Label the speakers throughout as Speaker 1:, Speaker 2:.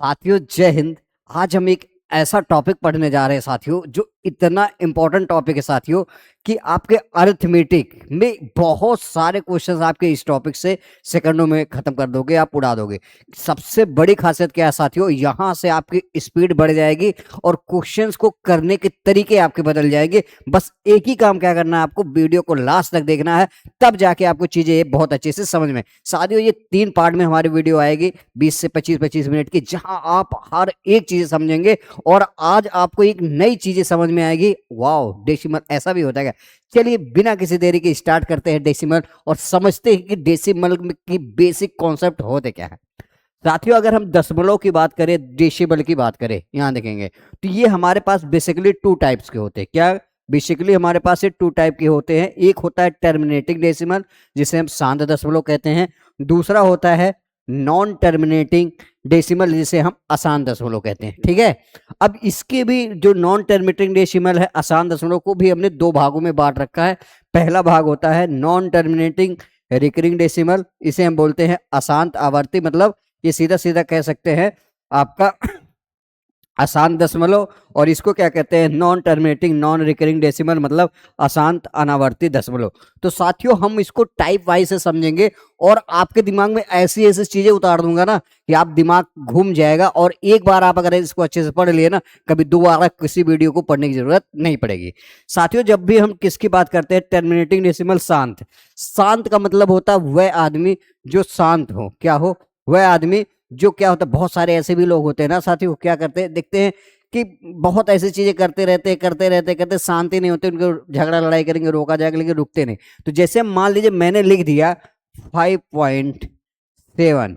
Speaker 1: साथियों जय हिंद। आज हम एक ऐसा टॉपिक पढ़ने जा रहे हैं साथियों, जो इतना इंपॉर्टेंट टॉपिक है साथियों कि आपके अरिथमेटिक में बहुत सारे क्वेश्चंस आपके इस टॉपिक से सेकंडों में खत्म कर दोगे, आप उड़ा दोगे। सबसे बड़ी खासियत क्या है साथियों, यहां से आपकी स्पीड बढ़ जाएगी और क्वेश्चंस को करने के तरीके आपके बदल जाएंगे। बस एक ही काम क्या करना है, आपको वीडियो को लास्ट तक देखना है, तब जाके आपको चीजें बहुत अच्छे से समझ में। साथियों ये 3 पार्ट में हमारी वीडियो आएगी, 20 से 25 मिनट की, जहां आप हर एक चीज समझेंगे। और आज आपको एक नई चीजें समझ में आएगी। वाओ, डेसिमल ऐसा भी होता है क्या? चलिए बिना किसी देरी के स्टार्ट करते हैं डेसिमल और समझते हैं कि डेसिमल की बेसिक कॉन्सेप्ट होते क्या है। साथियों अगर हम दशमलव की बात करें, डेसिमल की बात करें, यहां देखेंगे तो ये हमारे पास बेसिकली 2 टाइप्स के होते हैं। क्या? बेसिकली हमारे पास ये 2 टाइप के होते हैं। एक होता है टर्मिनेटिंग डेसिमल, जिसे हम शांत दशमलव कहते हैं। दूसरा होता है नॉन टर्मिनेटिंग डेसिमल, जिसे हम अशांत दशमलव कहते हैं। ठीक है, अब इसके भी जो नॉन टर्मिनेटिंग डेसिमल है, अशांत दशमलव को भी हमने 2 भागों में बांट रखा है। पहला भाग होता है नॉन टर्मिनेटिंग रिकरिंग डेसिमल, इसे हम बोलते हैं अशांत आवर्ती, मतलब ये सीधा सीधा कह सकते हैं आपका अशांत दशमलव। और इसको क्या कहते हैं? Non terminating non recurring decimal, मतलब अशांत अनावर्ती दशमलव। तो साथियों हम इसको टाइप वाइज से समझेंगे और आपके दिमाग में ऐसी ऐसी चीजें उतार दूंगा ना कि आप दिमाग घूम जाएगा। और एक बार आप अगर इसको अच्छे से पढ़ लिए ना, कभी दोबारा किसी वीडियो को पढ़ने की जरूरत नहीं पड़ेगी। साथियों जब भी हम किसकी बात करते हैं, टर्मिनेटिंग डेसिमल शांत। शांत का मतलब होता है वह आदमी जो शांत हो। क्या हो? वह आदमी जो क्या होता है, बहुत सारे ऐसे भी लोग होते हैं ना साथियों, क्या करते हैं, देखते हैं कि बहुत ऐसी चीजें करते शांति नहीं होते, उनको झगड़ा लड़ाई करेंगे, रोका जाएगा, लेकिन रुकते नहीं। तो जैसे मान लीजिए मैंने लिख दिया 5.7,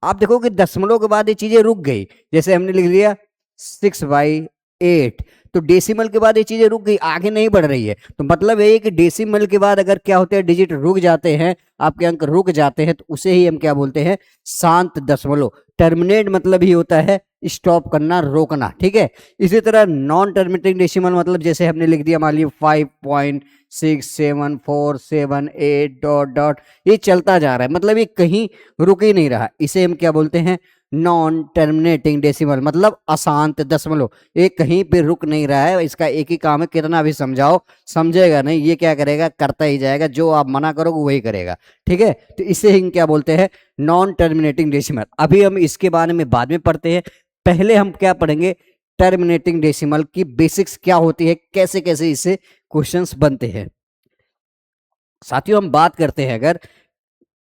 Speaker 1: आप देखो कि दशमलव के बाद ये चीजें रुक गई। जैसे हमने लिख दिया 6/8, तो डेसिमल के बाद ये चीजें रुक गई, आगे नहीं बढ़ रही है। तो मतलब ये कि डेसिमल के बाद अगर क्या होते हैं, डिजिट रुक जाते हैं, आपके अंक रुक जाते हैं, तो उसे ही हम क्या बोलते हैं? शांत दशमलव। टर्मिनेट मतलब ही होता है स्टॉप करना, रोकना। ठीक है, इसी तरह नॉन टर्मिनेटिंग डेसिमल मतलब जैसे हमने लिख दिया मान लीजिए 5.6747 8 डॉट डॉट, ये चलता जा रहा है, मतलब ये कहीं रुक ही नहीं रहा, इसे हम क्या बोलते हैं? नॉन टर्मिनेटिंग डेसिमल, मतलब अशांत दशमलव। ये कहीं पे रुक नहीं रहा है, इसका एक ही काम है, कितना भी समझाओ समझेगा नहीं, ये क्या करेगा? करता ही जाएगा, जो आप मना करोगे वही करेगा। ठीक है, तो इसे हम क्या बोलते हैं? Non terminating decimal. अभी हम इसके बारे में बाद में पढ़ते हैं, पहले हम क्या पढ़ेंगे? टर्मिनेटिंग डेसिमल की बेसिक्स क्या होती है, कैसे कैसे इससे क्वेश्चंस बनते हैं। साथियों हम बात करते हैं अगर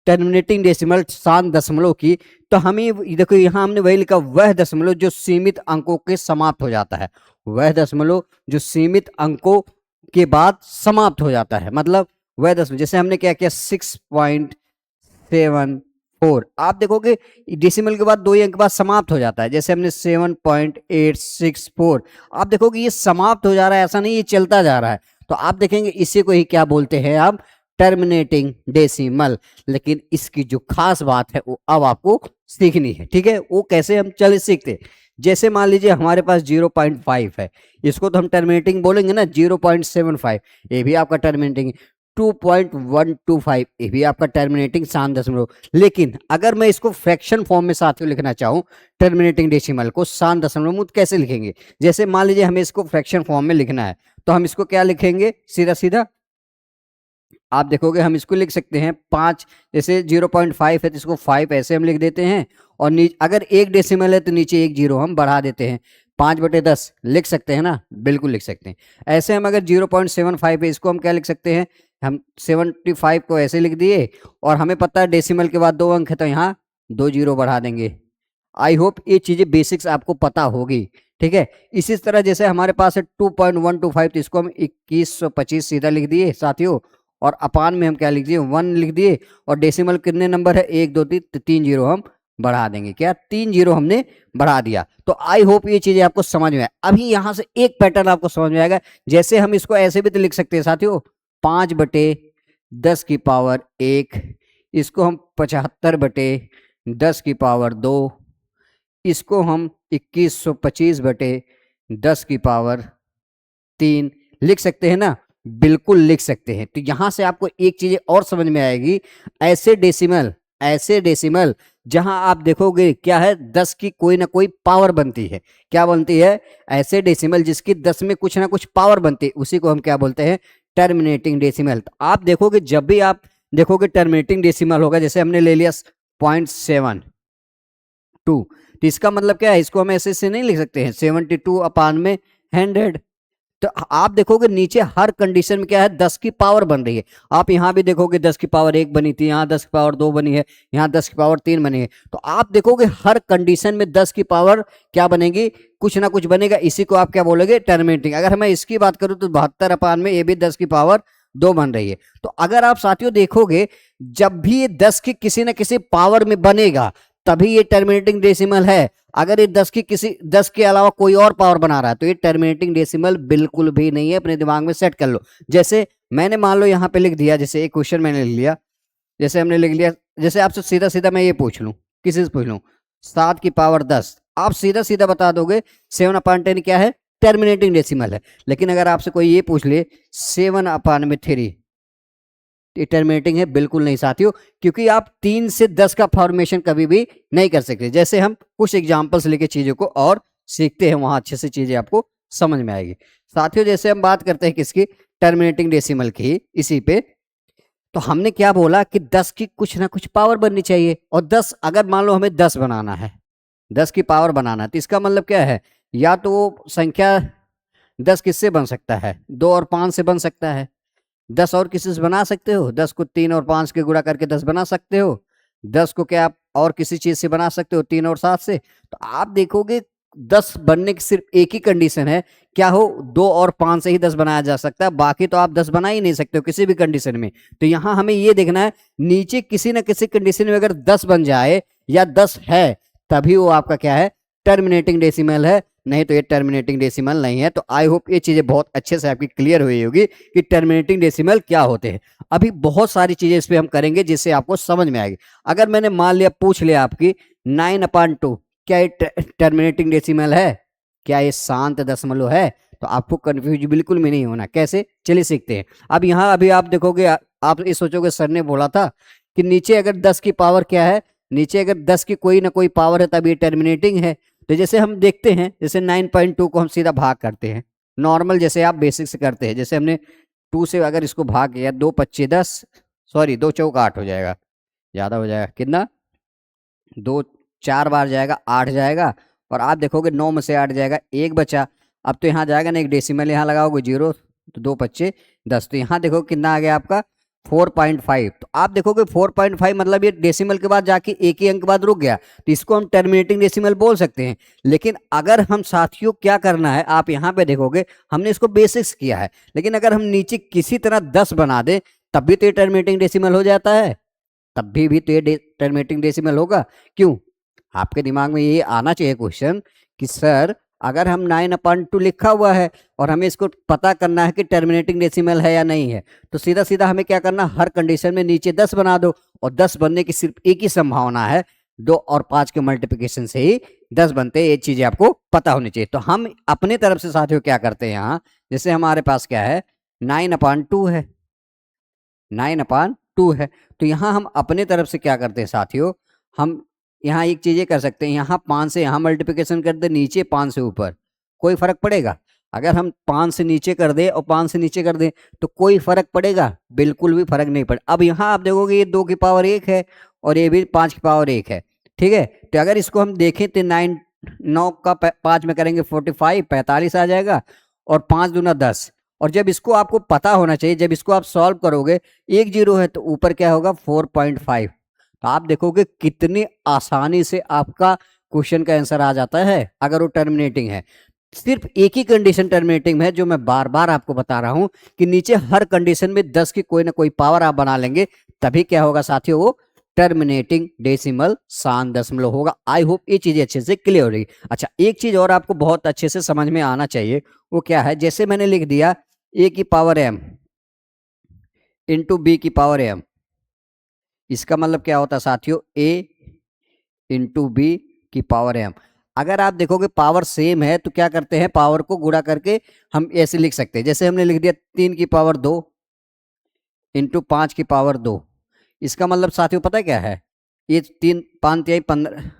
Speaker 1: टर्मिनेटिंग डेसिमल शांत दशमलव की, तो हमें देखो यहां हमने वही लिखा, वह दशमलव जो सीमित अंकों के समाप्त हो जाता है। वह दशमलव जो सीमित अंकों के बाद समाप्त हो जाता है, मतलब वह दशमलव। जैसे हमने क्या किया 6.74, आप देखोगे डेसिमल के बाद 2 अंक के बाद समाप्त हो जाता है। जैसे हमने 7.864, आप देखोगे ये समाप्त हो जा रहा है, ऐसा नहीं ये चलता जा रहा है। तो आप देखेंगे इसी को ही क्या बोलते हैं आप? Terminating decimal. लेकिन इसकी जो खास बात है वो अब आपको सीखनी है। ठीक है, वो कैसे हम चले सीखते। जैसे मान लीजिए हमारे पास 0.5 है, इसको तो हम टर्मिनेटिंग बोलेंगे ना। 0.75 ये भी आपका टर्मिनेटिंग। 2.125 ये भी आपका टर्मिनेटिंग शांत दशमलव। लेकिन अगर मैं इसको फ्रैक्शन फॉर्म में साथियों लिखना चाहूं, टर्मिनेटिंग डेसिमल को शांत दशमलव में, कैसे लिखेंगे? जैसे मान लीजिए हमें इसको फ्रैक्शन फॉर्म में लिखना है, तो हम इसको क्या लिखेंगे? सीधा सीधा आप देखोगे हम इसको लिख सकते हैं 5। जैसे 0.5 है तो इसको 5 ऐसे हम लिख देते हैं, और अगर 1 डेसिमल है तो नीचे 1 जीरो हम बढ़ा देते हैं। 5/10 लिख सकते हैं ना? बिल्कुल लिख सकते हैं। ऐसे हम अगर 0.75 है, इसको हम क्या लिख सकते हैं? हम 75 को ऐसे लिख दिए, और हमें पता है डेसिमल के बाद 2 अंक है, तो यहाँ 2 जीरो बढ़ा देंगे। आई होप ये चीजें बेसिक्स आपको पता होगी। ठीक है, इसी तरह जैसे हमारे पास है 2.125, तो इसको हम 2125 सीधा लिख दिए साथियों, और अपान में हम क्या लिख दिए? 1 लिख दिए। और डेसिमल कितने नंबर है? 1 2 3, तो 3 जीरो हम बढ़ा देंगे। क्या? 3 जीरो हमने बढ़ा दिया। तो आई होप ये चीजें आपको समझ में आए। अभी यहां से एक पैटर्न आपको समझ में आएगा। जैसे हम इसको ऐसे भी तो लिख सकते हैं साथियों, 5/10⁻1, इसको हम 75/10⁻2, इसको हम 2125/10⁻3 लिख सकते हैं ना? बिल्कुल लिख सकते हैं। तो यहां से आपको एक चीज और समझ में आएगी, ऐसे डेसिमल ऐसे डेसिमल जहां आप देखोगे क्या है 10 की कोई ना कोई पावर बनती है। क्या बनती है? ऐसे डेसिमल जिसकी 10 में कुछ ना कुछ पावर बनती है, उसी को हम क्या बोलते हैं? Terminating decimal. तो आप देखोगे जब भी आप देखोगे टर्मिनेटिंग डेसिमल होगा, जैसे हमने ले लिया 0.72, तो इसका मतलब क्या है? इसको हम ऐसे से नहीं लिख सकते हैं 72 अपान में 100। तो आप देखोगे नीचे हर कंडीशन में क्या है? 10 की पावर बन रही है। आप यहां भी देखोगे 10 की पावर 1 बनी थी, यहां 10 की पावर 2 बनी है, यहां 10 की पावर 3 बनी है। तो आप देखोगे हर कंडीशन में 10 की पावर क्या बनेगी? कुछ ना कुछ बनेगा। इसी को आप क्या बोलोगे? टर्मिनेटिंग। अगर मैं इसकी बात करूं तो 72 अपान में ये भी 10 की पावर 2 बन रही है। तो अगर आप साथियों देखोगे जब भी ये 10 की किसी न किसी पावर में बनेगा तभी ये टर्मिनेटिंग डेसिमल है। अगर ये 10 की किसी 10 के अलावा कोई और पावर बना रहा है तो ये टर्मिनेटिंग डेसिमल बिल्कुल भी नहीं है। अपने दिमाग में सेट कर लो। जैसे मैंने मान लो यहाँ पे लिख दिया, जैसे एक क्वेश्चन मैंने लिख लिया, जैसे हमने लिख लिया, जैसे आपसे सीधा सीधा मैं ये पूछ लूं, किसी से पूछ लूं 7 की पावर 10, आप सीधा सीधा बता दोगे 7/10 क्या है? टर्मिनेटिंग डेसिमल है। लेकिन अगर आपसे कोई ये पूछ ले 7/3 टर्मिनेटिंग है? बिल्कुल नहीं साथियों, क्योंकि आप 3 से 10 का फॉर्मेशन कभी भी नहीं कर सकते। जैसे हम कुछ एग्जांपल्स लेके चीजों को और सीखते हैं, वहां अच्छे से चीजें आपको समझ में आएगी। साथियों जैसे हम बात करते हैं किसकी? टर्मिनेटिंग डेसिमल की। इसी पे तो हमने क्या बोला कि 10 की कुछ ना कुछ पावर बननी चाहिए, और 10 अगर मान लो हमें 10 बनाना है, 10 की पावर बनाना है, तो इसका मतलब क्या है? या तो वो संख्या 10 किससे बन सकता है? 2 और 5 से बन सकता है। 10 और किसी से बना सकते हो? 10 को 3 और 5 के गुणा करके 10 बना सकते हो। 10 को क्या आप और किसी चीज से बना सकते हो? 3 और 7 से। तो आप देखोगे 10 बनने की सिर्फ एक ही कंडीशन है, क्या हो? 2 और 5 से ही 10 बनाया जा सकता है, बाकी तो आप 10 बना ही नहीं सकते हो किसी भी कंडीशन में। तो यहां हमें ये देखना है नीचे किसी ना किसी कंडीशन में अगर 10 बन जाए या 10 है तभी वो आपका क्या है? टर्मिनेटिंग डेसिमल है, नहीं तो ये टर्मिनेटिंग डेसिमल नहीं है। तो आई होप ये चीजें बहुत अच्छे से आपकी क्लियर हुई होगी कि टर्मिनेटिंग डेसिमल क्या होते हैं। अभी बहुत सारी चीजें इस पे हम करेंगे जिससे आपको समझ में आएगी। अगर मैंने मान लिया पूछ लिया आपकी 9/2 क्या ये टर्मिनेटिंग डेसिमल है? क्या ये शांत दशमलव है? तो आपको कंफ्यूज बिल्कुल भी नहीं होना। कैसे? चलिए सीखते हैं। अब यहाँ अभी आप देखोगे, आप ये सोचोगे सर ने बोला था कि नीचे अगर 10 की पावर क्या है? नीचे अगर 10 की कोई ना कोई पावर है तब ये टर्मिनेटिंग है। तो जैसे हम देखते हैं, जैसे 9.2 को हम सीधा भाग करते हैं नॉर्मल, जैसे आप बेसिक से करते हैं। जैसे हमने 2 से अगर इसको भाग किया, 2 पच्चीस 10, सॉरी 2 चौक 8 हो जाएगा, ज़्यादा हो जाएगा कितना? 2 4 बार जाएगा 8 जाएगा, और आप देखोगे 9 में से 8 जाएगा, 1 बचा। अब तो यहाँ जाएगा ना, एक डेसिमल यहाँ लगाओगे 0, तो 2 पच्चे 10, तो यहाँ देखो कितना आ गया आपका 4.5। तो आप देखोगे 4.5 मतलब ये डेसिमल के बाद जाके एक ही अंक बाद रुक गया, तो इसको हम टर्मिनेटिंग डेसिमल बोल सकते हैं। लेकिन अगर हम साथियों क्या करना है, आप यहाँ पे देखोगे हमने इसको बेसिक्स किया है, लेकिन अगर हम नीचे किसी तरह 10 बना दे तब भी तो ये टर्मिनेटिंग डेसिमल हो जाता है, तब भी तो ये टर्मिनेटिंग डेसिमल होगा। क्यों? आपके दिमाग में ये आना चाहिए क्वेश्चन कि सर अगर हम 9/2 लिखा हुआ है और हमें इसको पता करना है कि टर्मिनेटिंग डेसिमल है या नहीं है, तो सीधा सीधा हमें क्या करना? हर कंडीशन में नीचे 10 बना दो, और 10 बनने की सिर्फ एक ही संभावना है, 2 और 5 के मल्टीप्लिकेशन से ही 10 बनते हैं। ये चीजें आपको पता होनी चाहिए। तो हम अपने तरफ से साथियों क्या करते हैं, यहाँ जैसे हमारे पास क्या है 9/2 है, 9/2 है, तो यहाँ हम अपने तरफ से क्या करते हैं साथियों, हम यहाँ एक चीज कर सकते हैं, यहाँ 5 से यहाँ मल्टीप्लिकेशन कर दे, नीचे 5 से ऊपर, कोई फर्क पड़ेगा? अगर हम 5 से नीचे कर दे और 5 से नीचे कर दे तो कोई फर्क पड़ेगा? बिल्कुल भी फर्क नहीं पड़े। अब यहाँ आप देखोगे ये 2 की पावर 1 है और ये भी 5 की पावर 1 है, ठीक है। तो अगर इसको हम देखें तो 9 का 5 में करेंगे 45, 45 आ जाएगा, और 5 दूना 10। और जब इसको आपको पता होना चाहिए, जब इसको आप सॉल्व करोगे, 1 0 है तो ऊपर क्या होगा 4.5। तो आप देखोगे कितनी आसानी से आपका क्वेश्चन का आंसर आ जाता है अगर वो टर्मिनेटिंग है। सिर्फ एक ही कंडीशन टर्मिनेटिंग है जो मैं बार बार आपको बता रहा हूं कि नीचे हर कंडीशन में 10 की कोई ना कोई पावर आप बना लेंगे तभी क्या होगा साथियों, वो टर्मिनेटिंग डेसिमल शांत दशमलव होगा। आई होप ये चीजें अच्छे से क्लियर हो रही। अच्छा, एक चीज और आपको बहुत अच्छे से समझ में आना चाहिए, वो क्या है? जैसे मैंने लिख दिया a की पावर m इंटू बी की पावर m, इसका मतलब क्या होता है साथियों? a इंटू बी की पावर m। अगर आप देखोगे पावर सेम है तो क्या करते हैं, पावर को गुणा करके हम ऐसे लिख सकते हैं। जैसे हमने लिख दिया 3 की पावर 2 इंटू 5 की पावर 2, इसका मतलब साथियों पता है क्या है? ये 3 5 तिहाई 15,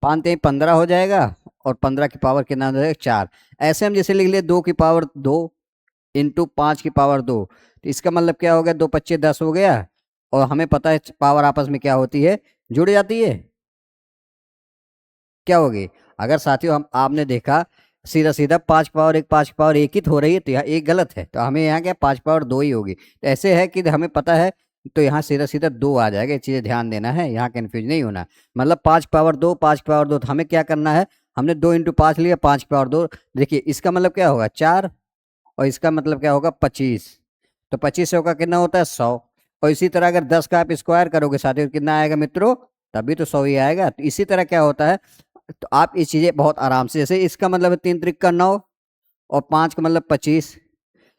Speaker 1: 5 तिहाई 15 हो जाएगा, और 15 की पावर कितना हो जाएगा 4। ऐसे हम जैसे लिख लिए 2 की पावर 2 इंटू 5 की पावर 2, तो इसका मतलब क्या हो गया, 2 25 10 हो गया। और हमें पता है पावर आपस में क्या होती है, जुड़ जाती है, क्या होगी। अगर साथियों हम आपने देखा सीधा सीधा 5 की पावर 1 5 की पावर 1 ही तो हो रही है, तो यहाँ एक गलत है, तो हमें यहाँ क्या 5 की पावर 2 ही होगी। तो ऐसे है कि हमें पता है, तो यहाँ सीधा सीधा 2 आ जाएगा। ये चीजें ध्यान देना है, यहाँ कंफ्यूज नहीं होना। मतलब 5 की पावर 2 5 की पावर 2, तो हमें क्या करना है, हमने 2 इंटू 5 लिया 5 की पावर 2। देखिए इसका मतलब क्या होगा 4, और इसका मतलब क्या होगा 25। तो 25 का कितना होता है 100। और इसी तरह अगर 10 का आप स्क्वायर करोगे साथियों, तो कितना आएगा मित्रों, तभी तो 100 ही आएगा। तो इसी तरह क्या होता है, तो आप ये चीजें बहुत आराम से, जैसे इसका मतलब है 3 त्रिक का 9, और 5 का मतलब 25,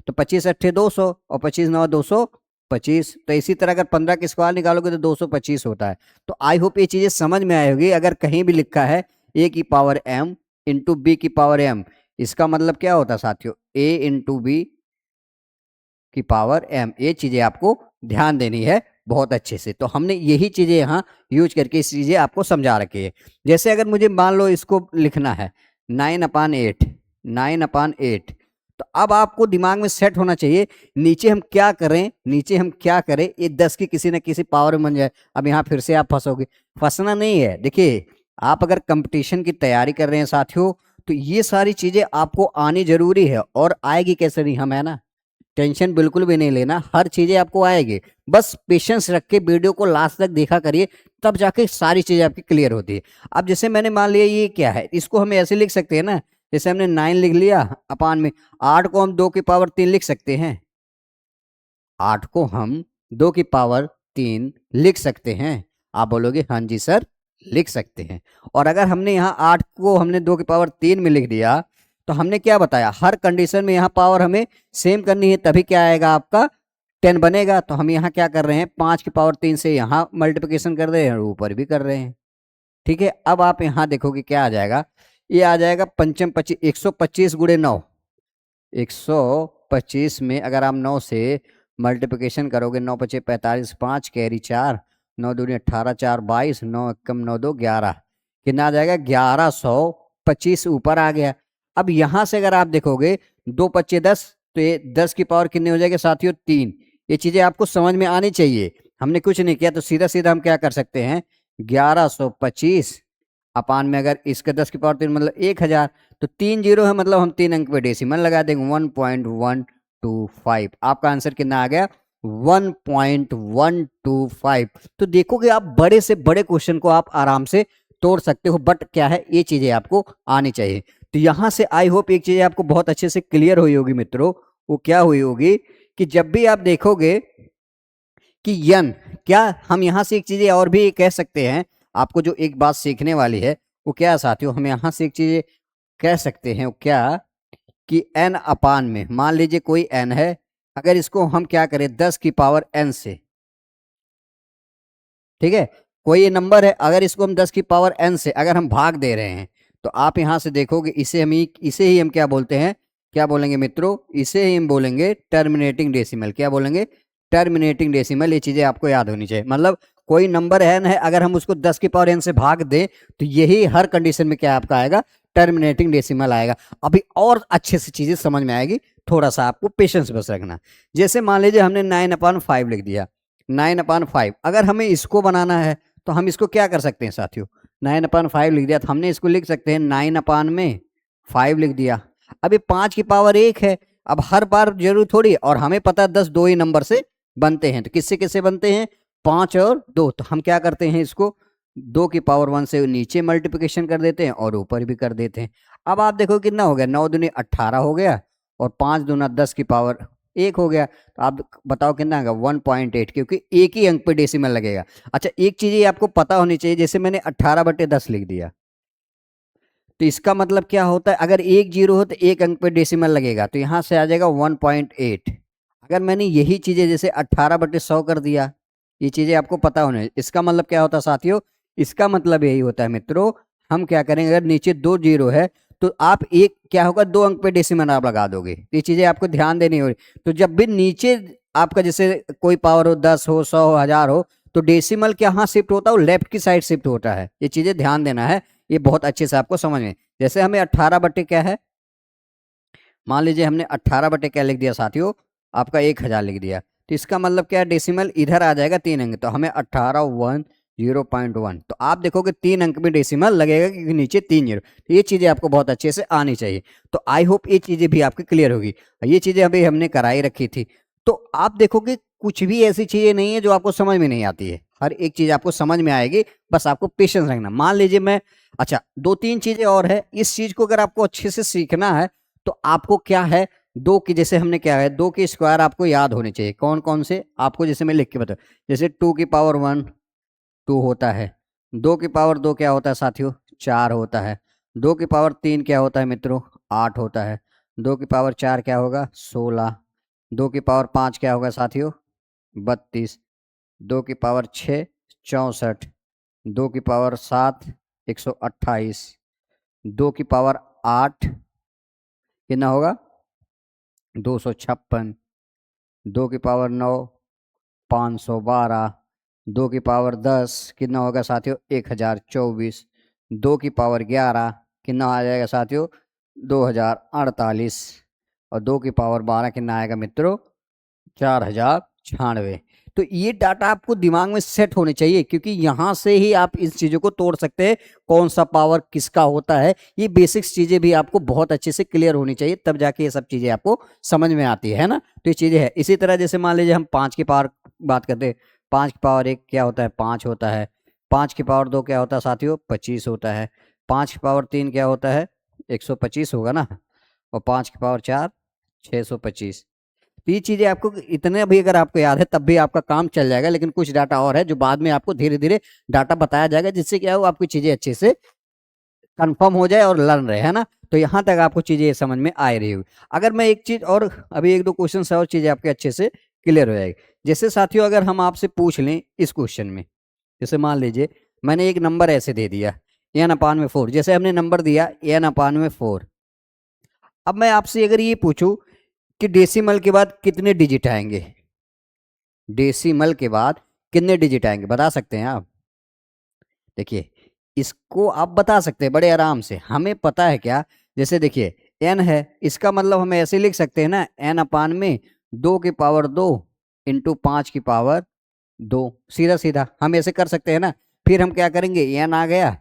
Speaker 1: तो 25 अट्ठे 200, और 25 9 225। तो इसी तरह अगर 15 की स्क्वायर निकालोगे तो 225 होता है। तो आई होप ये चीजें समझ में आई होगी। अगर कहीं भी लिखा है ए की पावर एम इंटू बी की पावर एम, इसका मतलब क्या होता है साथियों, ए इंटू बी की पावर एम। ये चीजें आपको ध्यान देनी है बहुत अच्छे से। तो हमने यही चीजें यहाँ यूज करके इस चीजें आपको समझा रखी है। जैसे अगर मुझे मान लो इसको लिखना है 9/8, 9/8, तो अब आपको दिमाग में सेट होना चाहिए नीचे हम क्या करें, नीचे हम क्या करें, ये 10 की किसी न किसी पावर में बन जाए। अब यहाँ फिर से आप फंसोगे, फंसना नहीं है। देखिए आप अगर कंपटीशन की तैयारी कर रहे हैं साथियों, तो ये सारी चीजें आपको आनी जरूरी है, और आएगी कैसे नहीं, हम है ना, टेंशन बिल्कुल भी नहीं लेना, हर चीजें आपको आएगी। बस पेशेंस रख के वीडियो को लास्ट तक देखा करिए, तब जाके सारी चीजें आपकी क्लियर होती है। अब जैसे मैंने मान लिया ये क्या है, इसको हम ऐसे लिख सकते हैं ना, जैसे हमने 9 लिख लिया अपान में 8 को हम 2 की पावर 3 लिख सकते हैं। 8 को हम 2 की पावर 3 लिख सकते हैं। आप बोलोगे हाँ जी सर लिख सकते हैं। और अगर हमने यहाँ 8 को हमने 2 की पावर 3 में लिख दिया, तो हमने क्या बताया, हर कंडीशन में यहाँ पावर हमें सेम करनी है, तभी क्या आएगा आपका 10 बनेगा। तो हम यहाँ क्या कर रहे हैं, 5 की पावर 3 से यहाँ मल्टीप्लिकेशन कर रहे हैं, और ऊपर भी कर रहे हैं। ठीक है, अब आप यहाँ देखोगे क्या आ जाएगा, ये आ जाएगा पंचम 25, 125 × 9, 125 में अगर आप 9 से मल्टीप्लिकेशन करोगे, 9 पचे 45, 5 कैरी 4, 9 दूनी 18, 4 22, 9 एकम 9 2 11, कितना आ जाएगा 1125 ऊपर आ गया। अब यहां से अगर आप देखोगे 2 पच्चे 10, तो ये 10 की पावर कितनी हो जाएगी साथियों 3। ये चीजें आपको समझ में आनी चाहिए। हमने कुछ नहीं किया, तो सीधा सीधा हम क्या कर सकते हैं, 1125 अपान में अगर इसके 10 की पावर 3 मतलब 1000, तो 3 जीरो है, मतलब हम 3 अंक पे डेसिमल लगा देंगे 1.125। आपका आंसर कितना आ गया 1.125। तो देखोगे आप बड़े से बड़े क्वेश्चन को आप आराम से तोड़ सकते हो, बट क्या है ये चीजें आपको आनी चाहिए। तो यहां से आई होप एक चीज आपको बहुत अच्छे से क्लियर हुई होगी मित्रों। वो क्या हुई होगी कि जब भी आप देखोगे कि यन, क्या हम यहां से एक चीज और भी कह सकते हैं, आपको जो एक बात सीखने वाली है वो क्या है साथियों, हम यहां से एक चीज कह सकते हैं, वो क्या कि n अपान में मान लीजिए कोई n है, अगर इसको हम क्या करें 10 की पावर n से, ठीक है, कोई ये नंबर है, अगर इसको हम 10 की पावर n से अगर हम भाग दे रहे हैं, तो आप यहां से देखोगे इसे ही हम क्या बोलते हैं, क्या बोलेंगे मित्रों, इसे ही हम बोलेंगे टर्मिनेटिंग डेसिमल। क्या बोलेंगे, टर्मिनेटिंग डेसिमल। ये चीजें आपको याद होनी चाहिए। मतलब कोई नंबर n है, अगर हम उसको 10 की पावर n से भाग दें, तो यही हर कंडीशन में क्या आपका आएगा, टर्मिनेटिंग डेसिमल आएगा। अभी और अच्छे से चीजें समझ में आएगी, थोड़ा सा आपको पेशेंस बस रखना। जैसे मान लीजिए हमने 9/5 लिख दिया, 9/5, अगर हमें इसको बनाना है तो हम इसको क्या कर सकते हैं साथियों, 9/5 लिख दिया, तो हमने इसको लिख सकते हैं 9/5 लिख दिया। अभी 5 की पावर 1 है, अब हर बार जरूर थोड़ी, और हमें पता है 10 दो ही नंबर से बनते हैं, तो किससे किससे बनते हैं, 5 और 2। तो हम क्या करते हैं, इसको 2 की पावर 1 से नीचे मल्टीप्लिकेशन कर देते हैं और ऊपर भी कर देते हैं। अब आप देखो कितना हो गया, 9 दूनी 18 हो गया, और 5 दूना 10 की पावर 1 हो गया। तो आप बताओ कितना होगा 1.8, क्योंकि एक ही अंक पे डेसिमल लगेगा। अच्छा एक चीज ये आपको पता होनी चाहिए, जैसे मैंने 18/10 लिख दिया, तो इसका मतलब क्या होता है, अगर एक जीरो हो तो एक अंक पे डेसिमल लगेगा, तो यहां से आ जाएगा 1.8। अगर मैंने यही चीजें जैसे 18/100 कर दिया, ये चीजें आपको पता होने, इसका मतलब क्या होता है साथियों, इसका मतलब यही होता है मित्रों, हम क्या करेंगे, अगर नीचे 2 जीरो है, तो आप एक क्या होगा 2 अंक पे डेसिमल आप लगा दोगे। ये चीजें आपको ध्यान देनी होगी। तो जब भी नीचे आपका जैसे कोई पावर हो, 10 हो, 100 हो, 1000 हो, तो डेसिमल कहाँ शिफ्ट होता है, वो लेफ्ट की साइड शिफ्ट होता है। ये चीजें ध्यान देना है, ये बहुत अच्छे से आपको समझ में। जैसे हमें 18 बटे क्या है, मान लीजिए हमने 18 बटे क्या लिख दिया साथियों, आपका 1000 लिख दिया, तो इसका मतलब क्या है, डेसिमल इधर आ जाएगा 3 अंक, तो हमें 18 1 0.1, तो आप देखोगे 3 अंक में डेसिमल लगेगा क्योंकि नीचे 3 जीरो। तो ये चीजें आपको बहुत अच्छे से आनी चाहिए। तो आई होप ये चीजें भी आपकी क्लियर होगी। ये चीजें अभी हमने कराई रखी थी। तो आप देखोगे कुछ भी ऐसी चीजें नहीं है जो आपको समझ में नहीं आती है, हर एक चीज आपको समझ में आएगी, बस आपको पेशेंस रखना। मान लीजिए मैं, अच्छा 2-3 चीजें और है, इस चीज को अगर आपको अच्छे से सीखना है तो आपको क्या है, दो की, जैसे हमने क्या है, 2 के स्क्वायर आपको याद होने चाहिए। कौन कौन से आपको, जैसे मैं लिख के बता, जैसे 2 की पावर 1 2 होता है, 2 की पावर 2 क्या होता है साथियों, 4 होता है, 2 की पावर 3 क्या होता है मित्रों, 8 होता है, 2 की पावर 4 क्या होगा, 16, 2 की पावर 5 क्या होगा साथियों, 32, 2 की पावर 6 64, 2 की पावर 7 128, 2 की पावर 8 कितना होगा, 256, 2 की पावर 9 512, 2 की पावर 10 कितना होगा साथियों, 1024, 2 की पावर 11 कितना आ जाएगा साथियों, 2048, और 2 की पावर 12 कितना आएगा मित्रों, 4096। तो ये डाटा आपको दिमाग में सेट होने चाहिए, क्योंकि यहां से ही आप इस चीजों को तोड़ सकते हैं, कौन सा पावर किसका होता है। ये बेसिक्स चीजें भी आपको बहुत अच्छे से क्लियर होनी चाहिए, तब जाके ये सब चीजें आपको समझ में आती है ना। तो ये चीजें है। इसी तरह जैसे मान लीजिए हम 5 की पावर बात करते हैं, 5 की पावर 1 क्या होता है, 5 होता है, 5 की पावर 2 क्या होता है साथियों, 25 होता है, 5 की पावर 3 क्या होता है, 125 होगा ना, और 5 की पावर 4 625। तो ये चीजें आपको इतने भी अगर आपको याद है तब भी आपका काम चल जाएगा, लेकिन कुछ डाटा और है जो बाद में आपको धीरे धीरे डाटा बताया जाएगा, जिससे क्या हो आपकी चीजें अच्छे से कंफर्म हो जाए और लर्न रहे, है ना। तो यहाँ तक आपको चीजें समझ में आ रही होगी। अगर मैं एक चीज और, अभी 1-2 क्वेश्चन और चीजें आपके अच्छे से क्लियर हो जाएगी। जैसे साथियों अगर हम आपसे पूछ लें इस क्वेश्चन में, जैसे मान लीजिए मैंने एक नंबर ऐसे दे दिया n/4, जैसे हमने नंबर दिया n/4। अब मैं आपसे अगर ये पूछूं कि डेसिमल के बाद कितने डिजिट आएंगे, डेसिमल के बाद कितने डिजिट आएंगे, बता सकते हैं आप। देखिए इसको आप बता सकते हैं बड़े आराम से, हमें पता है क्या, जैसे देखिए n है, इसका मतलब हम ऐसे लिख सकते हैं ना, n/2 की पावर 2 इंटू 5 की पावर 2, सीधा सीधा हम ऐसे कर सकते हैं ना। फिर हम क्या करेंगे, n आ गया,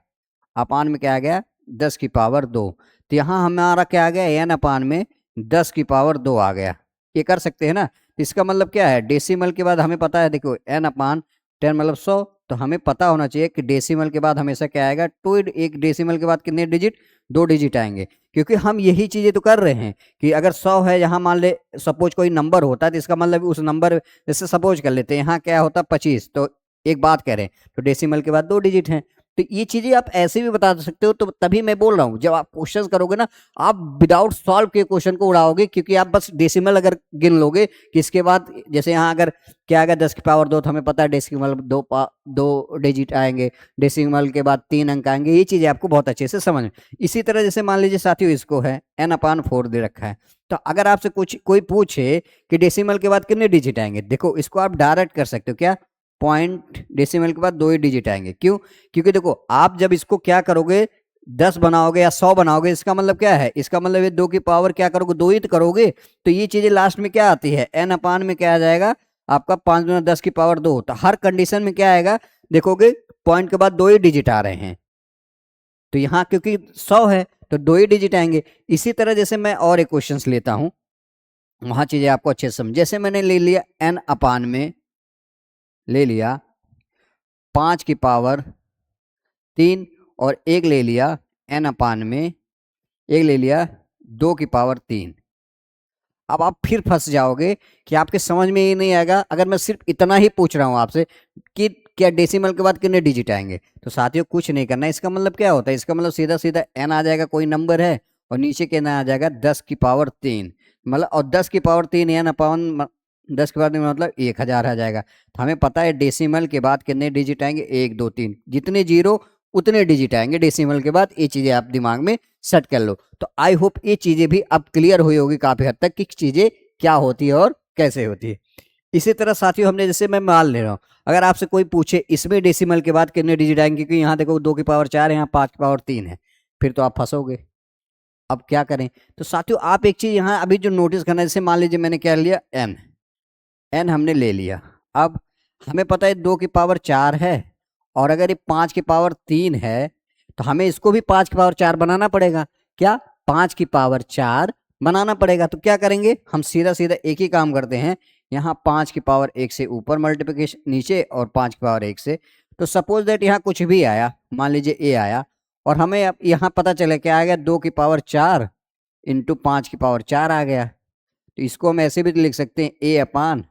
Speaker 1: अपान में क्या आ गया, 10 की पावर 2, तो यहाँ हमारा क्या आ गया, n/, में 10 की पावर 2 आ गया। ये कर सकते हैं ना। तो इसका मतलब क्या है, डेसिमल के बाद हमें पता है, देखो n/10 मतलब 100, तो हमें पता होना चाहिए कि डेसिमल के बाद हमेशा क्या आएगा, टू। एक डेसिमल के बाद कितने डिजिट, 2 डिजिट आएंगे। क्योंकि हम यही चीजें तो कर रहे हैं कि अगर 100 है, यहाँ मान ले सपोज कोई नंबर होता है, तो इसका मतलब उस नंबर, जैसे सपोज कर लेते हैं यहाँ क्या होता है 25, तो एक बात कह रहे हैं, तो डेसिमल के बाद 2 डिजिट हैं। तो ये चीजें आप ऐसे भी बता सकते हो। तो तभी मैं बोल रहा हूं, जब आप क्वेश्चन करोगे ना, आप विदाउट सॉल्व के क्वेश्चन को उड़ाओगे, क्योंकि आप बस डेसिमल अगर गिन लोगे कि इसके बाद, जैसे यहाँ अगर क्या आएगा 10 की पावर 2, तो हमें पता है डेसिमल 2 डिजिट आएंगे, डेसिमल के बाद 3 अंक आएंगे। ये चीजें आपको बहुत अच्छे से समझ में। इसी तरह जैसे मान लीजिए साथियों इसको है n/4 दे रखा है, तो अगर आपसे कुछ कोई पूछे कि डेसिमल के बाद कितने डिजिट आएंगे, देखो इसको आप डायरेक्ट कर सकते हो, क्या पॉइंट डेसिमल के बाद 2 ही डिजिट आएंगे। क्यों, क्योंकि देखो आप जब इसको क्या करोगे, 10 बनाओगे या 100 बनाओगे, इसका मतलब क्या है, इसका मतलब ये 2 की पावर क्या करोगे, 2 ही तो करोगे। तो ये चीजें लास्ट में क्या आती है, n/, में क्या आ जाएगा आपका, 5 गुना 10 की पावर 2। तो हर कंडीशन में क्या आएगा, देखोगे पॉइंट के बाद 2 ही डिजिट आ रहे हैं। तो यहाँ क्योंकि 100 है तो 2 ही डिजिट आएंगे। इसी तरह जैसे मैं और एक क्वेश्चन लेता हूं, वहां चीजें आपको अच्छे से समझ। जैसे मैंने ले लिया n/, में ले लिया 5 की पावर 3, और एक ले लिया n/, में एक ले लिया 2 की पावर 3। अब आप फिर फंस जाओगे कि आपके समझ में ही नहीं आएगा, अगर मैं सिर्फ इतना ही पूछ रहा हूं आपसे कि क्या डेसिमल के बाद कितने डिजिट आएंगे। तो साथियों कुछ नहीं करना, इसका मतलब क्या होता है, इसका मतलब सीधा सीधा n आ जाएगा, कोई नंबर है, और नीचे कितना आ जाएगा 10 की पावर 3, मतलब, और 10 की पावर 3 n/, 10 के बाद मतलब 1000 आ जाएगा। तो हमें पता है डेसिमल के बाद कितने डिजिट आएंगे, 1 2 3, जितने जीरो उतने डिजिट आएंगे डेसिमल के बाद। ये चीजें आप दिमाग में सेट कर लो। तो आई होप ये चीजें भी अब क्लियर हुई होगी काफी हद तक कि चीजें क्या होती है और कैसे होती है। इसी तरह साथियों हमने जैसे मैं मान ले रहा हूँ, अगर आपसे कोई पूछे इसमें डेसिमल के बाद कितने डिजिट आएंगे, क्योंकि यहाँ देखो 2 की पावर 4 है, यहाँ 5 की पावर 3 है, फिर तो आप फंसोगे। अब क्या करें? तो साथियों आप एक चीज यहाँ अभी जो नोटिस करना है, जैसे मान लीजिए मैंने क्या लिया, एन, एन हमने ले लिया। अब हमें पता है 2 की पावर 4 है, और अगर ये 5 की पावर 3 है, तो हमें इसको भी 5 की पावर 4 बनाना पड़ेगा। क्या? 5 की पावर 4 बनाना पड़ेगा। तो क्या करेंगे हम? सीधा सीधा एक ही काम करते हैं, यहाँ 5 की पावर 1 से ऊपर मल्टीप्लिकेशन नीचे, और 5 की पावर 1 से। तो सपोज दैट यहाँ कुछ भी आया, मान लीजिए ए आया, और हमें अब यहाँ पता चले क्या आ गया, 2 की पावर 4 इंटू 5 की पावर 4 आ गया। तो इसको हम ऐसे भी लिख सकते हैं, ए अपान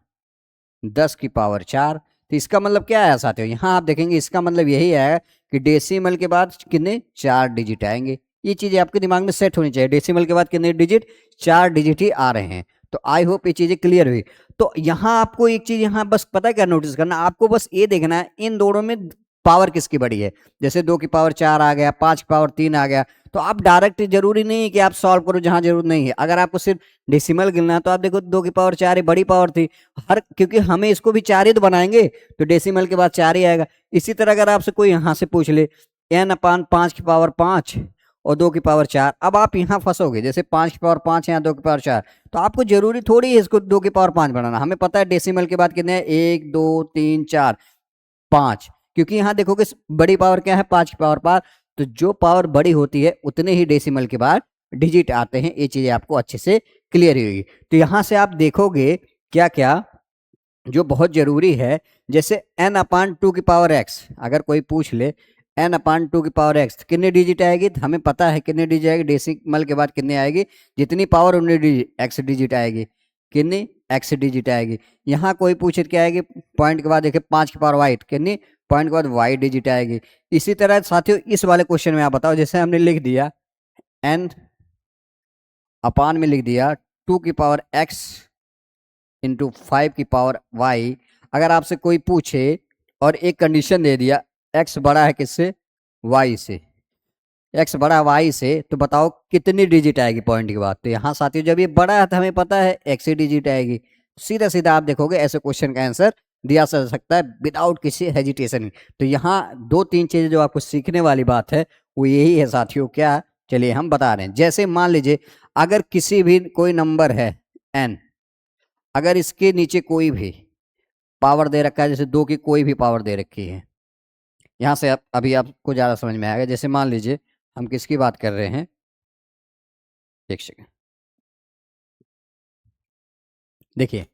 Speaker 1: 10 की पावर 4। तो इसका मतलब क्या आया साथियों? यहाँ आप देखेंगे इसका मतलब यही है कि डेसिमल के बाद कितने 4 डिजिट आएंगे। ये चीजें आपके दिमाग में सेट होनी चाहिए, डेसिमल के बाद कितने डिजिट, 4 डिजिट ही आ रहे हैं। तो आई होप ये चीजें क्लियर हुई। तो यहाँ आपको एक चीज यहाँ बस पता है क्या नोटिस करना, आपको बस ये देखना है इन दोनों में पावर किसकी बड़ी है। जैसे 2 की पावर 4 आ गया, 5 की पावर 3 आ गया, तो आप डायरेक्ट जरूरी नहीं है कि आप सॉल्व करो जहां जरूरत नहीं है। अगर आपको सिर्फ डेसिमल गिनना है तो आप देखो 2 की पावर 4 ही बड़ी पावर थी, हर क्योंकि हमें इसको भी 4 ही तो बनाएंगे, तो डेसिमल के बाद 4 ही आएगा। इसी तरह अगर आपसे कोई यहाँ से पूछ ले एन अपान 5 की पावर 5 और 2 की पावर 4, अब आप यहाँ फंसोगे। जैसे 5 की पावर 5 है, यहाँ 2 की पावर 4, तो आपको जरूरी थोड़ी है इसको 2 की पावर 5 बनाना। हमें पता है डेसिमल के बाद कितने हैं, 1 2 3 4 5, क्योंकि यहाँ देखोगे बड़ी पावर क्या है, 5 की पावर 5। तो जो पावर बड़ी होती है उतने ही डेसिमल के बाद डिजिट आते हैं। ये चीजें आपको अच्छे से क्लियर होगी। तो यहां से आप देखोगे क्या क्या जो बहुत जरूरी है, जैसे n अपान 2 की पावर x, अगर कोई पूछ ले n अपान 2 की पावर x कितने डिजिट आएगी, तो हमें पता है कितने डिजिट आएगी, डेसिमल के बाद कितने आएगी, जितनी पावर उतनी डिजिट x डिजिट आएगी, कितनी x डिजिट आएगी। यहाँ कोई पूछे क्या आएगी, पॉइंट के बाद देखिए 5 की पावर 8 कितनी, पॉइंट के बाद y डिजिट आएगी। इसी तरह साथियों इस वाले क्वेश्चन में आप बताओ, जैसे हमने लिख दिया n अपान में लिख दिया 2 की पावर x इंटू 5 की पावर y। अगर आपसे कोई पूछे और एक कंडीशन दे दिया x बड़ा है किससे, y से, x बड़ा y से, तो बताओ कितनी डिजिट आएगी पॉइंट के बाद। तो यहाँ साथियों जब ये बड़ा है तो हमें पता है x ही डिजिट आएगी। सीधा सीधा आप देखोगे ऐसे क्वेश्चन का आंसर दिया जा सकता है विदाउट किसी हेजिटेशन। तो यहाँ 2-3 चीजें जो आपको सीखने वाली बात है वो यही है साथियों। क्या? चलिए हम बता रहे हैं। जैसे मान लीजिए अगर किसी भी कोई नंबर है n, अगर इसके नीचे कोई भी पावर दे रखा है, जैसे 2 की कोई भी पावर दे रखी है, यहां से अभी आपको ज्यादा समझ में आएगा। जैसे मान लीजिए हम किसकी बात कर रहे हैं, एक सेकंड देखिए,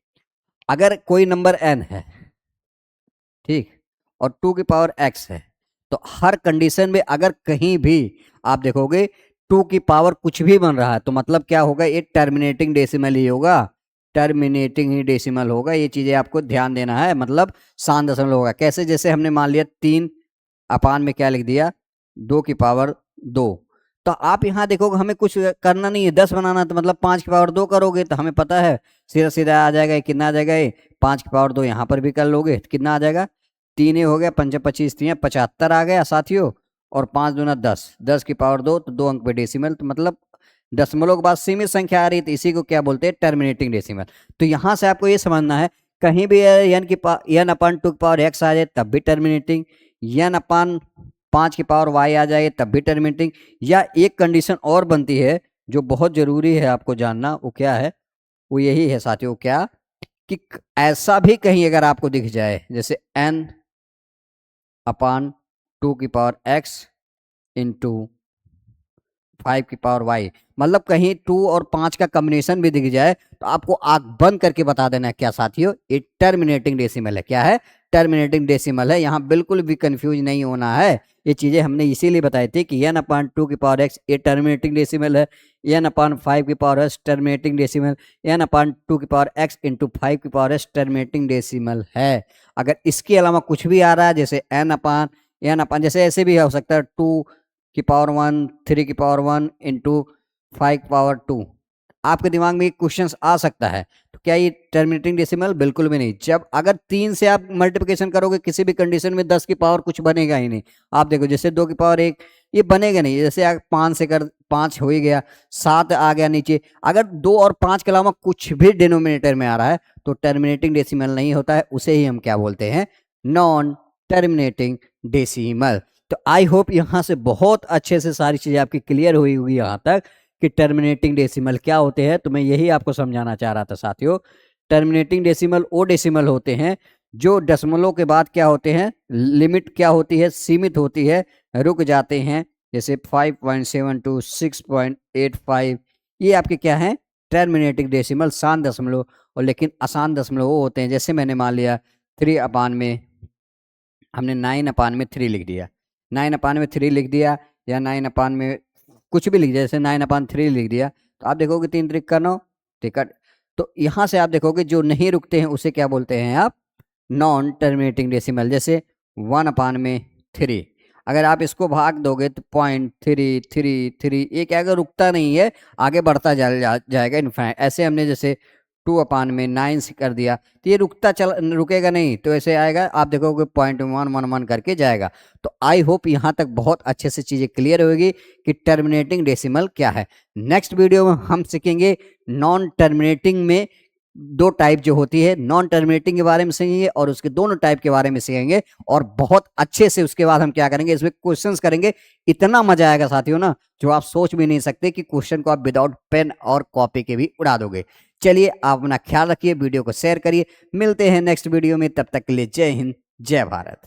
Speaker 1: अगर कोई नंबर n है, ठीक, और 2 की पावर x है, तो हर कंडीशन में अगर कहीं भी आप देखोगे 2 की पावर कुछ भी बन रहा है, तो मतलब क्या होगा, ये टर्मिनेटिंग डेसिमल ही होगा, टर्मिनेटिंग ही डेसिमल होगा। ये चीजें आपको ध्यान देना है, मतलब शांत दशमलव होगा। कैसे? जैसे हमने मान लिया 3 अपान में क्या लिख दिया, 2 की पावर 2। तो आप यहाँ देखोगे हमें कुछ करना नहीं है, 10 बनाना, तो मतलब 5 की पावर 2 करोगे तो हमें पता है सीधा सीधा आ जाएगा। कितना आ जाएगा, ये 5 की पावर 2 यहाँ पर भी कर लोगे तो कितना आ जाएगा, 3 हो गया, 5 25 3 75 आ गया साथियों, और 5 दूना 10, 10 की पावर 2, तो 2 अंक पे डेसिमल, तो मतलब दशमलव के बाद सीमित संख्या आ रही है, तो इसी को क्या बोलते हैं, टर्मिनेटिंग डेसिमल। तो यहाँ से आपको ये समझना है, कहीं भी एन अपान 2 की पावर x आ जाए तब भी टर्मिनेटिंग, एन अपान 5 की पावर y आ जाए तब भी टर्मिनेटिंग। या एक कंडीशन और बनती है जो बहुत जरूरी है आपको जानना, वो क्या है, वो यही है साथियों, क्या कि ऐसा भी कहीं अगर आपको दिख जाए, जैसे n अपान 2 की पावर x इंटू 5 की पावर y, मतलब कहीं 2 और 5 का कॉम्बिनेशन भी दिख जाए, तो आपको आंख बंद करके बता देना है क्या साथियों, ये टर्मिनेटिंग डेसिमल है। क्या है? टर्मिनेटिंग डेसिमल है। यहाँ बिल्कुल भी कंफ्यूज नहीं होना है। ये चीजें हमने इसीलिए बताई थी कि n अपान 2 की पावर x ये टर्मिनेटिंग डेसिमल है, n अपान 5 की power s terminating decimal, n अपान 2 की पावर x इंटू 5 की पावर s टर्मिनेटिंग डेसिमल है। अगर इसके अलावा कुछ भी आ रहा है, जैसे n अपान जैसे ऐसे भी हो सकता है 2 की पावर 1 3 की पावर 1 इंटू 5 की पावर 2, आपके दिमाग में एक क्वेश्चन आ सकता है, तो क्या ये टर्मिनेटिंग डेसिमल? बिल्कुल भी नहीं। जब अगर 3 से आप मल्टीप्लिकेशन करोगे किसी भी कंडीशन में 10 की पावर कुछ बनेगा ही नहीं। आप देखो जैसे 2 की पावर 1 ये बनेगा नहीं। जैसे आप 5 से कर 5 हो ही गया, 7 आ गया नीचे। अगर 2 और 5 के अलावा कुछ भी डिनोमिनेटर में आ रहा है तो टर्मिनेटिंग डेसिमल नहीं होता है, उसे ही हम क्या बोलते हैं? Non terminating decimal. तो आई होप यहाँ से बहुत अच्छे से सारी चीजें आपकी क्लियर हुई होगी यहाँ तक कि टर्मिनेटिंग डेसिमल क्या होते हैं। तो मैं यही आपको समझाना चाह रहा था साथियों। टर्मिनेटिंग डेसिमल वो डेसिमल होते हैं जो दशमलव के बाद क्या होते हैं, लिमिट क्या होती है, सीमित होती है, रुक जाते हैं। जैसे 5.72, 6.85, ये आपके क्या है? टर्मिनेटिंग डेसिमल, शांत दशमलव। और लेकिन अशांत दशमलव वो होते हैं, जैसे मैंने मान लिया 3 अपान में हमने 9 अपान में 3 लिख दिया, 9 अपान में 3 लिख दिया, या 9 अपान में कुछ भी लिख दिया, जैसे 9 अपान 3 लिख दिया, तो आप देखोगे 3 त्रिक का 9, ठीक है। तो यहाँ से आप देखोगे जो नहीं रुकते हैं उसे क्या बोलते हैं आप? Non terminating decimal. जैसे 1 अपान में 3, अगर आप इसको भाग दोगे तो 0.333, ये क्या रुकता नहीं है, आगे बढ़ता जाएगा इनफाइनाइट। ऐसे हमने जैसे 2 अपान में 9 से कर दिया तो ये रुकेगा नहीं, तो ऐसे आएगा, आप देखोगे 0.111 करके जाएगा। तो आई होप यहाँ तक बहुत अच्छे से चीजें क्लियर होगी कि टर्मिनेटिंग डेसिमल क्या है। नेक्स्ट वीडियो में हम सीखेंगे नॉन टर्मिनेटिंग में 2 टाइप जो होती है, नॉन टर्मिनेटिंग के बारे में सीखेंगे और उसके दोनों टाइप के बारे में सीखेंगे, और बहुत अच्छे से उसके बाद हम क्या करेंगे, इसमें क्वेश्चंस करेंगे। इतना मजा आएगा साथियों ना, जो आप सोच भी नहीं सकते कि क्वेश्चन को आप विदाउट पेन और कॉपी के भी उड़ा दोगे। चलिए आप अपना ख्याल रखिए, वीडियो को शेयर करिए, मिलते हैं नेक्स्ट वीडियो में, तब तक के लिए जय हिंद, जय भारत।